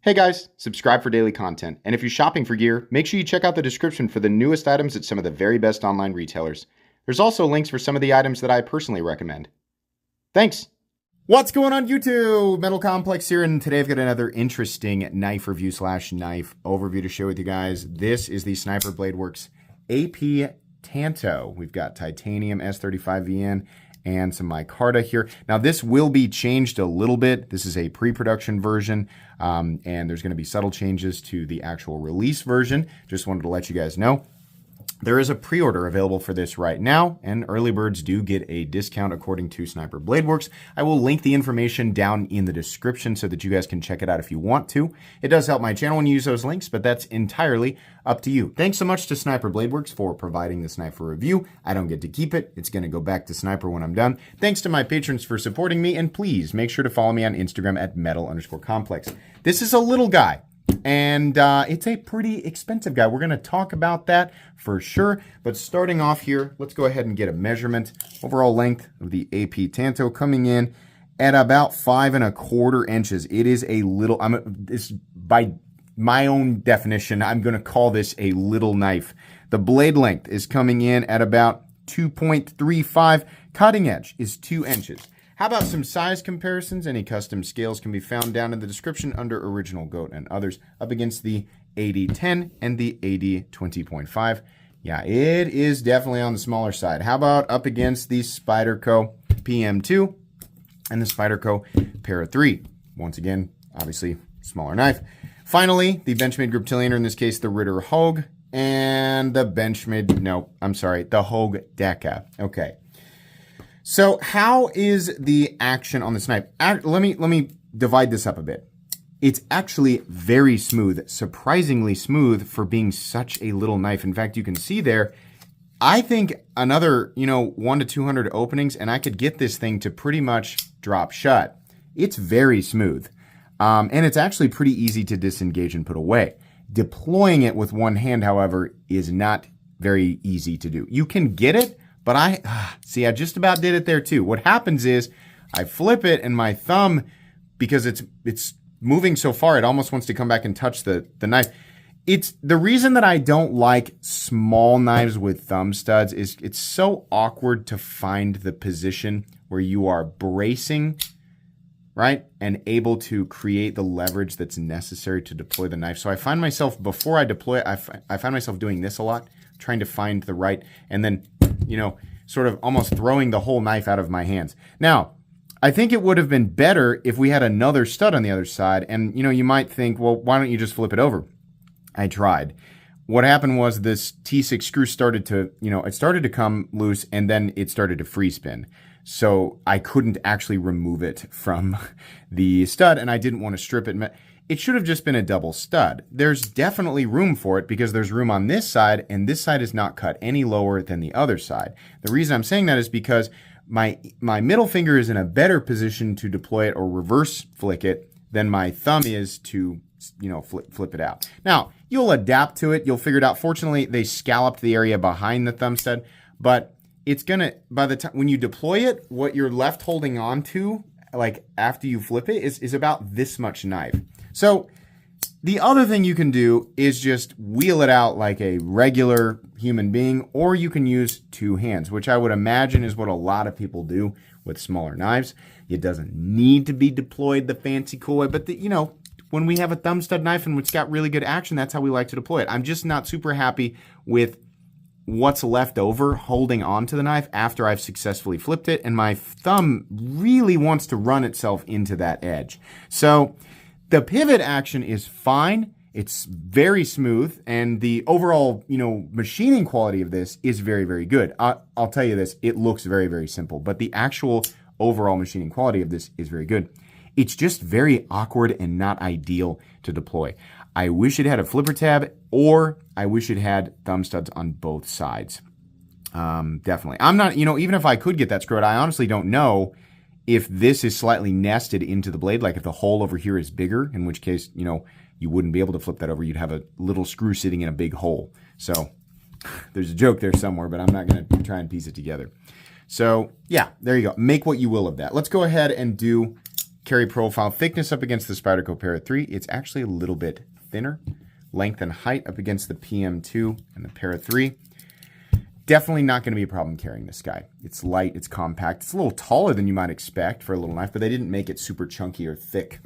Hey guys, subscribe for daily content. And if you're shopping for gear, make sure you check out the description for the newest items at some of the very best online retailers. There's also links for some of the items that I personally recommend. Thanks! What's going on YouTube? Metal Complex here, and today I've got another interesting knife review / knife overview to share with you guys. This is the Sniper Bladeworks AP Tanto. We've got titanium S35VN and some micarta here. Now this will be changed a little bit. This is a pre-production version, and there's going to be subtle changes to the actual release version. Just wanted to let you guys know. There is a pre-order available for this right now, and early birds do get a discount according to Sniper Bladeworks. I will link the information down in the description so that you guys can check it out if you want to. It does help my channel when you use those links, but that's entirely up to you. Thanks so much to Sniper Bladeworks for providing the Sniper review. I don't get to keep it. It's going to go back to Sniper when I'm done. Thanks to my patrons for supporting me, and please make sure to follow me on Instagram at metal_complex. This is a little guy. And it's a pretty expensive guy. We're going to talk about that for sure. But starting off here, let's go ahead and get a measurement. Overall length of the AP Tanto coming in at about 5¼ inches. It is a little, this by my own definition, I'm going to call this a little knife. The blade length is coming in at about 2.35. Cutting edge is 2 inches. How about some size comparisons? Any custom scales can be found down in the description under Original Goat and others, up against the 8010 and the 8020.5. Yeah, it is definitely on the smaller side. How about up against the Spyderco PM2 and the Spyderco Para 3? Once again, obviously smaller knife. Finally, the Benchmade Griptilianer, in this case the Ritter Hogue, and the the Hogue Deca. Okay. So how is the action on this knife? Let me divide this up a bit. It's actually very smooth, surprisingly smooth for being such a little knife. In fact, you can see there, I think another, 1 to 200 openings, and I could get this thing to pretty much drop shut. It's very smooth. And it's actually pretty easy to disengage and put away. Deploying it with one hand, however, is not very easy to do. You can get it, but I just about did it there too. What happens is I flip it and my thumb, because it's moving so far, it almost wants to come back and touch the knife. It's the reason that I don't like small knives with thumb studs is it's so awkward to find the position where you are bracing, right? And able to create the leverage that's necessary to deploy the knife. So I find myself, before I deploy it, I find myself doing this a lot, trying to find the right, and then, sort of almost throwing the whole knife out of my hands. Now, I think it would have been better if we had another stud on the other side. And, you might think, well, why don't you just flip it over? I tried. What happened was this T6 screw started to, it started to come loose, and then it started to free spin. So I couldn't actually remove it from the stud, and I didn't want to strip it. It should have just been a double stud. There's definitely room for it because there's room on this side, and this side is not cut any lower than the other side. The reason I'm saying that is because my middle finger is in a better position to deploy it or reverse flick it than my thumb is to, flip it out. Now, you'll adapt to it. You'll figure it out. Fortunately, they scalloped the area behind the thumb stud, but it's gonna, by the time when you deploy it, what you're left holding on to, like after you flip it, is about this much knife. So the other thing you can do is just wheel it out like a regular human being, or you can use 2 hands, which I would imagine is what a lot of people do with smaller knives. It doesn't need to be deployed the fancy cool way, but when we have a thumb stud knife and it's got really good action, that's how we like to deploy it. I'm just not super happy with what's left over holding onto the knife after I've successfully flipped it, and my thumb really wants to run itself into that edge. So the pivot action is fine. It's very smooth, and the overall, machining quality of this is very, very good. I'll tell you this, it looks very, very simple, but the actual overall machining quality of this is very good. It's just very awkward and not ideal to deploy. I wish it had a flipper tab, or I wish it had thumb studs on both sides. Definitely. I'm not, even if I could get that screwed, I honestly don't know if this is slightly nested into the blade, like if the hole over here is bigger, in which case, you wouldn't be able to flip that over. You'd have a little screw sitting in a big hole. So there's a joke there somewhere, but I'm not going to try and piece it together. So yeah, there you go. Make what you will of that. Let's go ahead and do carry profile thickness up against the Spyderco Para 3, it's actually a little bit thinner. Length and height up against the PM2 and the Para 3. Definitely not going to be a problem carrying this guy. It's light, it's compact. It's a little taller than you might expect for a little knife, but they didn't make it super chunky or thick.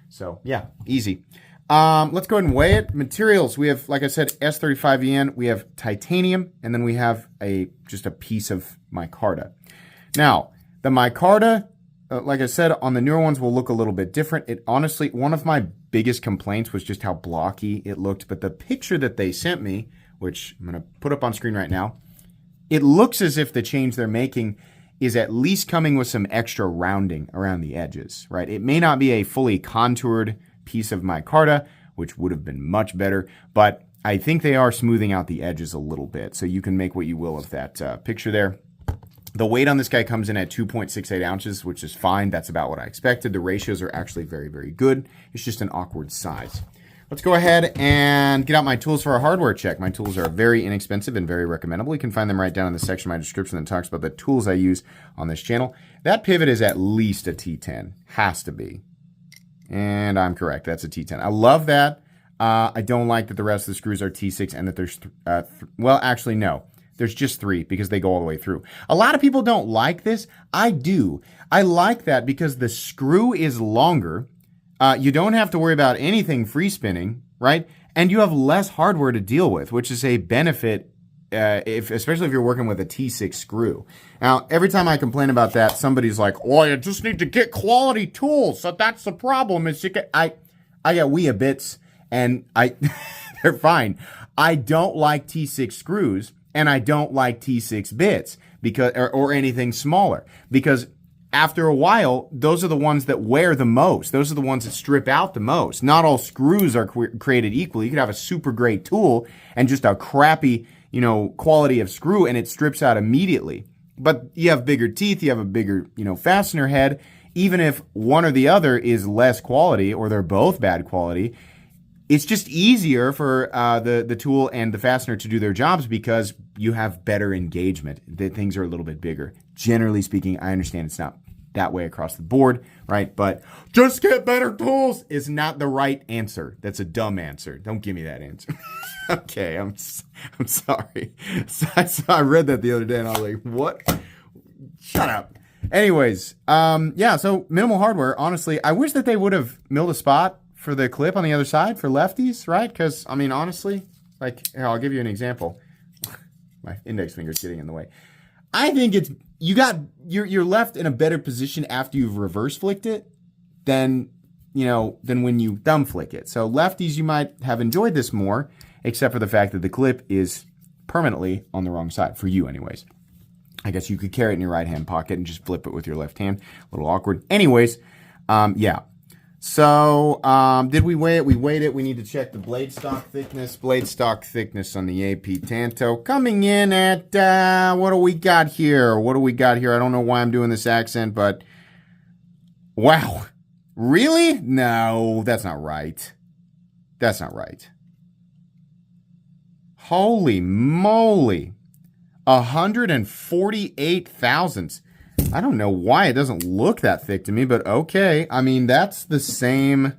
So yeah, easy. Let's go ahead and weigh it. Materials, we have, like I said, S35EN, we have titanium, and then we have just a piece of micarta. Now, the micarta, like I said, on the newer ones will look a little bit different. It honestly, one of my biggest complaints was just how blocky it looked, but the picture that they sent me, which I'm going to put up on screen right now, it looks as if the change they're making is at least coming with some extra rounding around the edges, right? It may not be a fully contoured piece of micarta, which would have been much better, but I think they are smoothing out the edges a little bit, so you can make what you will of that picture there. The weight on this guy comes in at 2.68 ounces, which is fine. That's about what I expected. The ratios are actually very, very good. It's just an awkward size. Let's go ahead and get out my tools for a hardware check. My tools are very inexpensive and very recommendable. You can find them right down in the section of my description that talks about the tools I use on this channel. That pivot is at least a T10. Has to be. And I'm correct. That's a T10. I love that. I don't like that the rest of the screws are T6 and that there's, well, actually, no. There's just 3 because they go all the way through. A lot of people don't like this. I do. I like that because the screw is longer. You don't have to worry about anything free spinning, right? And you have less hardware to deal with, which is a benefit, especially if you're working with a T6 screw. Now, every time I complain about that, somebody's like, "Oh, you just need to get quality tools." So that's the problem. Is I got Wea bits, and they're fine. I don't like T6 screws, and I don't like T6 bits because or anything smaller because after a while, those are the ones that wear the most. Those are the ones that strip out the most. Not all screws are created equally. You could have a super great tool and just a crappy, quality of screw, and it strips out immediately. But you have bigger teeth, you have a bigger, fastener head. Even if one or the other is less quality or they're both bad quality, it's just easier for the tool and the fastener to do their jobs because you have better engagement. The things are a little bit bigger. Generally speaking, I understand it's not that way across the board, right? But just get better tools is not the right answer. That's a dumb answer. Don't give me that answer. Okay, I'm sorry. So I read that the other day and I was like, what? Shut up. Anyways, yeah, so minimal hardware. Honestly, I wish that they would have milled a spot for the clip on the other side for lefties, right? Because, honestly, here, I'll give you an example. My index finger's getting in the way. I think you're left in a better position after you've reverse flicked it than when you thumb flick it. So lefties, you might have enjoyed this more, except for the fact that the clip is permanently on the wrong side, for you anyways. I guess you could carry it in your right hand pocket and just flip it with your left hand. A little awkward. Anyways, yeah. So, did we weigh it? We weighed it. We need to check the blade stock thickness. Blade stock thickness on the AP Tanto coming in at, what do we got here? What do we got here? I don't know why I'm doing this accent, but wow. Really? No, that's not right. That's not right. Holy moly. 148 thousandths. I don't know why it doesn't look that thick to me, but okay. That's the same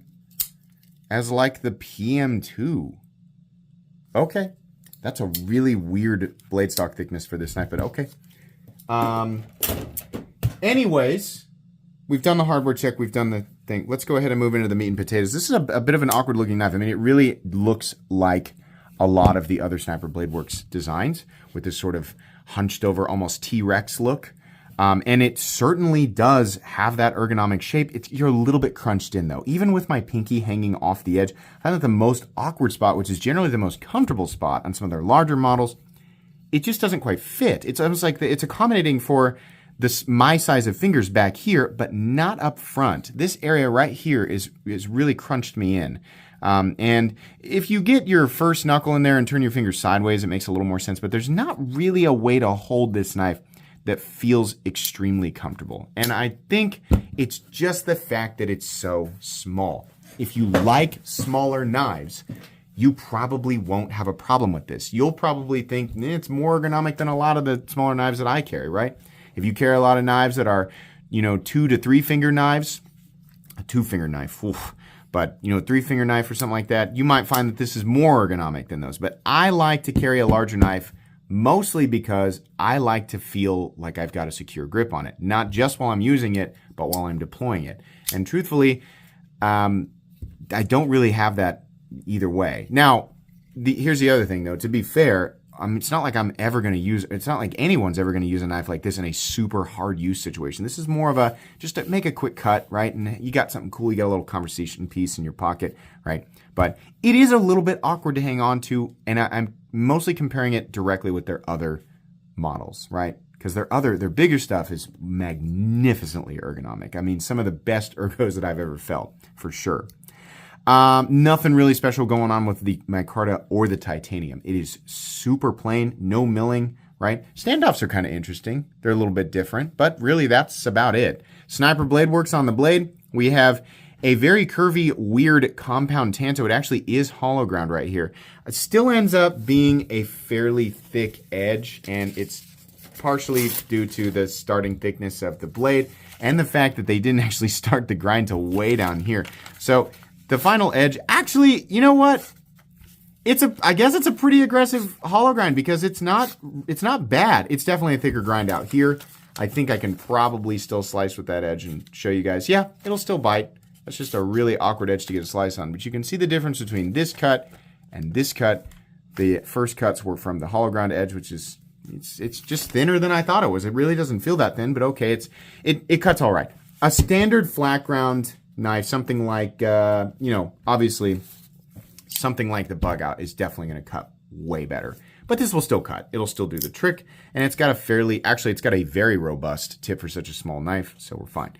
as like the PM2. Okay. That's a really weird blade stock thickness for this knife, but okay. Anyways, we've done the hardware check. We've done the thing. Let's go ahead and move into the meat and potatoes. This is a bit of an awkward looking knife. It really looks like a lot of the other Sniper Bladeworks designs with this sort of hunched over, almost T-Rex look. And it certainly does have that ergonomic shape. You're a little bit crunched in though. Even with my pinky hanging off the edge, I think the most awkward spot, which is generally the most comfortable spot on some of their larger models, it just doesn't quite fit. It's almost like it's accommodating for my size of fingers back here, but not up front. This area right here is really crunched me in. And if you get your first knuckle in there and turn your fingers sideways, it makes a little more sense, but there's not really a way to hold this knife that feels extremely comfortable. And I think it's just the fact that it's so small. If you like smaller knives, you probably won't have a problem with this. You'll probably think it's more ergonomic than a lot of the smaller knives that I carry, right? If you carry a lot of knives that are, 2 to 3 finger knives, a 2-finger knife. Oof. But, you know, a 3-finger knife or something like that, you might find that this is more ergonomic than those. But I like to carry a larger knife mostly because I like to feel like I've got a secure grip on it. Not just while I'm using it, but while I'm deploying it. And truthfully, I don't really have that either way. Now, here's the other thing, though. To be fair, it's not like it's not like anyone's ever going to use a knife like this in a super hard use situation. This is more of just to make a quick cut, right? And you got something cool, you got a little conversation piece in your pocket, right? But it is a little bit awkward to hang on to, and I'm mostly comparing it directly with their other models, right? Because their bigger stuff is magnificently ergonomic. I mean, some of the best ergos that I've ever felt, for sure. Nothing really special going on with the micarta or the titanium. It is super plain, no milling, right? Standoffs are kind of interesting. They're a little bit different, but really that's about it. Sniper Bladeworks on the blade. We have a very curvy, weird compound tanto. It actually is hollow ground right here. It still ends up being a fairly thick edge, and it's partially due to the starting thickness of the blade and the fact that they didn't actually start the grind till way down here. So the final edge, actually, you know what? I guess it's a pretty aggressive hollow grind because it's not bad. It's definitely a thicker grind out here. I think I can probably still slice with that edge and show you guys. Yeah, it'll still bite. That's just a really awkward edge to get a slice on. But you can see the difference between this cut and this cut. The first cuts were from the hollow ground edge, which is, it's just thinner than I thought it was. It really doesn't feel that thin, but okay, it cuts all right. A standard flat ground knife, something like, obviously something like the bug out is definitely going to cut way better. But this will still cut. It'll still do the trick. And it's got it's got a very robust tip for such a small knife, so we're fine.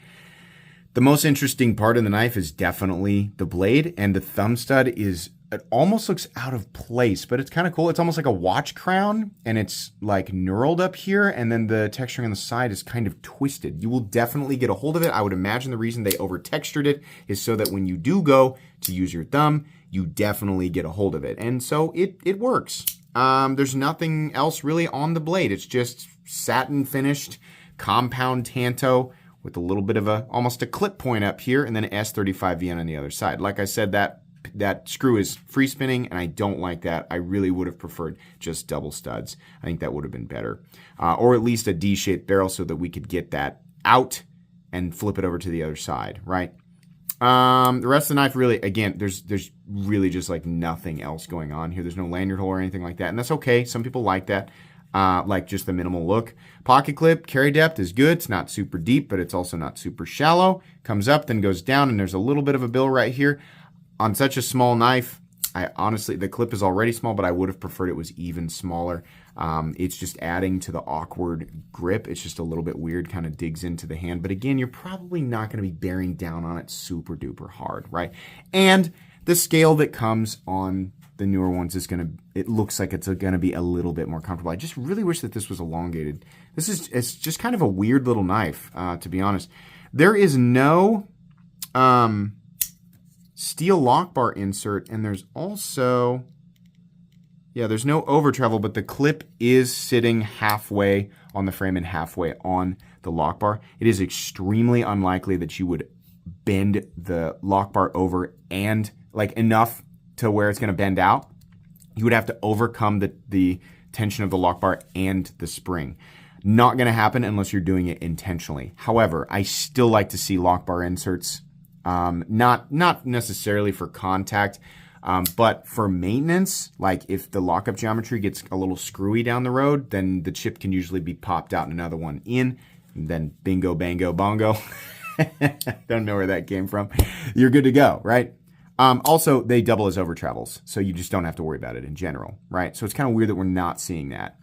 The most interesting part of the knife is definitely the blade, and the thumb stud it almost looks out of place, but it's kind of cool. It's almost like a watch crown, and it's like knurled up here, and then the texturing on the side is kind of twisted. You will definitely get a hold of it. I would imagine the reason they over-textured it is so that when you do go to use your thumb, you definitely get a hold of it. And so it works. There's nothing else really on the blade. It's just satin finished compound tanto with a little bit of almost a clip point up here, and then an S35VN on the other side. Like I said, that screw is free spinning, and I don't like that. I really would have preferred just double studs. I think that would have been better. Or at least a D-shaped barrel so that we could get that out and flip it over to the other side, right? The rest of the knife, really, again, there's really just like nothing else going on here. There's no lanyard hole or anything like that, and that's okay. Some people like that, like just the minimal look. Pocket clip, carry depth is good. It's not super deep, but it's also not super shallow. Comes up, then goes down, and there's a little bit of a bill right here. On such a small knife, the clip is already small, but I would have preferred it was even smaller. It's just adding to the awkward grip. It's just a little bit weird, kind of digs into the hand. But again, you're probably not going to be bearing down on it super duper hard, right? And the scale that comes on the newer ones it looks like it's going to be a little bit more comfortable. I just really wish that this was elongated. It's just kind of a weird little knife, to be honest. There is no steel lock bar insert, and there's also, there's no over travel, but the clip is sitting halfway on the frame and halfway on the lock bar. It is extremely unlikely that you would bend the lock bar over and like enough to where it's going to bend out. You would have to overcome the tension of the lock bar and the spring. Not going to happen unless you're doing it intentionally. However, I still like to see lock bar inserts. Not necessarily for contact, but for maintenance. Like if the lockup geometry gets a little screwy down the road, then the chip can usually be popped out and another one in, and then bingo, bango, bongo. Don't know where that came from. You're good to go, right? Also, they double as over travels, so you just don't have to worry about it in general, right? So it's kind of weird that we're not seeing that.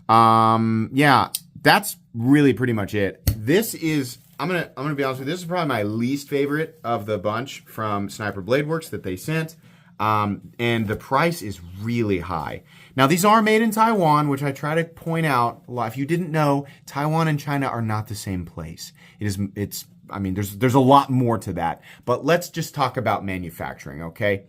That's really pretty much it. This is, I'm gonna be honest with you, this is probably my least favorite of the bunch from Sniper Bladeworks that they sent. And the price is really high. Now, these are made in Taiwan, which I try to point out a lot. If you didn't know, Taiwan and China are not the same place. There's a lot more to that. But let's just talk about manufacturing, okay?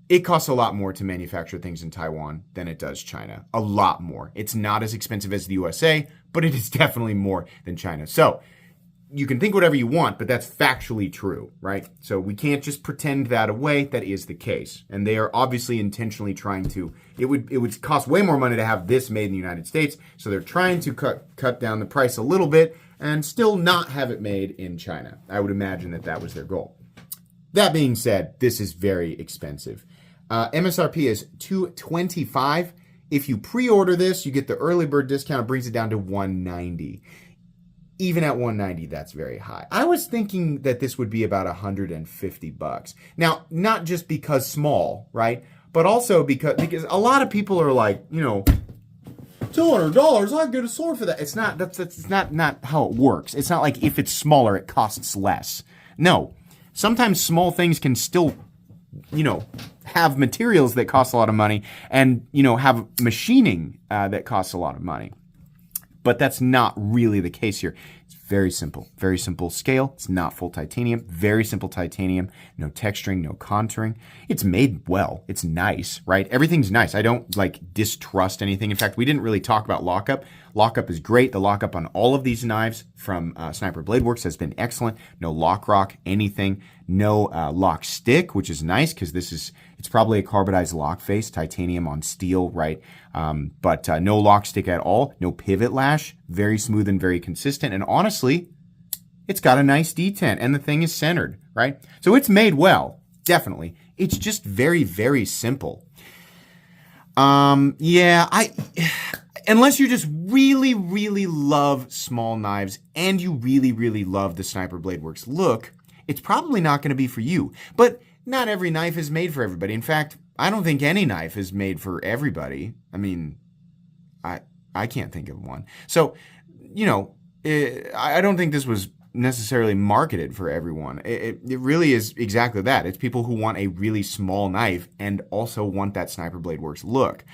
It costs a lot more to manufacture things in Taiwan than it does China. A lot more. It's not as expensive as the USA, but it is definitely more than China. So you can think whatever you want, but that's factually true, right? So we can't just pretend that away. That is the case. And they are obviously intentionally trying to, it would cost way more money to have this made in the United States. So they're trying to cut down the price a little bit and still not have it made in China. I would imagine that was their goal. That being said, this is very expensive. MSRP is $225. If you pre-order this, you get the early bird discount. It brings it down to $190. Even at $190, that's very high. I was thinking that this would be about $150. Now, not just because small, right? But also because a lot of people are like, $200, I'd get a sword for that. It's not, that's not how it works. It's not like if it's smaller, it costs less. No. Sometimes small things can still, have materials that cost a lot of money and, have machining that costs a lot of money. But that's not really the case here. It's very simple scale. It's not full titanium, very simple titanium, no texturing, no contouring. It's made well. It's nice, right? Everything's nice. I don't distrust anything. In fact, we didn't really talk about lockup. Lockup is great. The lockup on all of these knives from Sniper Bladeworks has been excellent. No lock rock, anything. No lock stick, which is nice because it's probably a carbonized lock face, titanium on steel, right? But no lock stick at all. No pivot lash. Very smooth and very consistent. And honestly, it's got a nice detent and the thing is centered, right? So it's made well, definitely. It's just very, very simple. Unless you just really, really love small knives and you really, really love the Sniper Bladeworks look, it's probably not going to be for you. But not every knife is made for everybody. In fact, I don't think any knife is made for everybody. I mean, I can't think of one. So, I don't think this was necessarily marketed for everyone. It really is exactly that. It's people who want a really small knife and also want that Sniper Bladeworks look.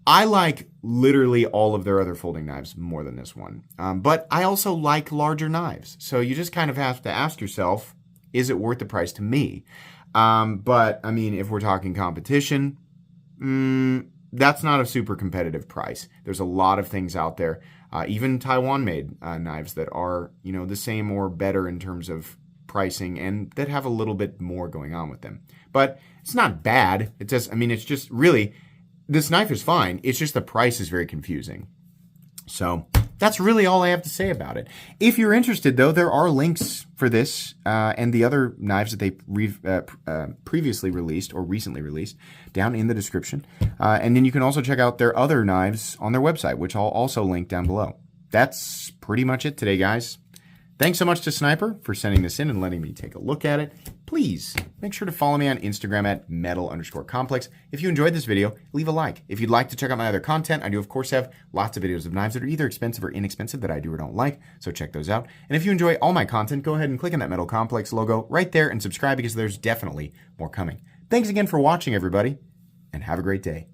I like literally all of their other folding knives more than this one. But I also like larger knives. So you just kind of have to ask yourself, is it worth the price to me? But I mean, if we're talking competition, that's not a super competitive price. There's a lot of things out there, even Taiwan-made knives that are, the same or better in terms of pricing and that have a little bit more going on with them. But it's not bad. It's just really, this knife is fine. It's just the price is very confusing. So that's really all I have to say about it. If you're interested, though, there are links for this and the other knives that they previously released or recently released down in the description. And then you can also check out their other knives on their website, which I'll also link down below. That's pretty much it today, guys. Thanks so much to Sniper for sending this in and letting me take a look at it. Please make sure to follow me on Instagram at metal_complex. If you enjoyed this video, leave a like. If you'd like to check out my other content, I do of course have lots of videos of knives that are either expensive or inexpensive that I do or don't like, so check those out. And if you enjoy all my content, go ahead and click on that Metal Complex logo right there and subscribe because there's definitely more coming. Thanks again for watching, everybody, and have a great day.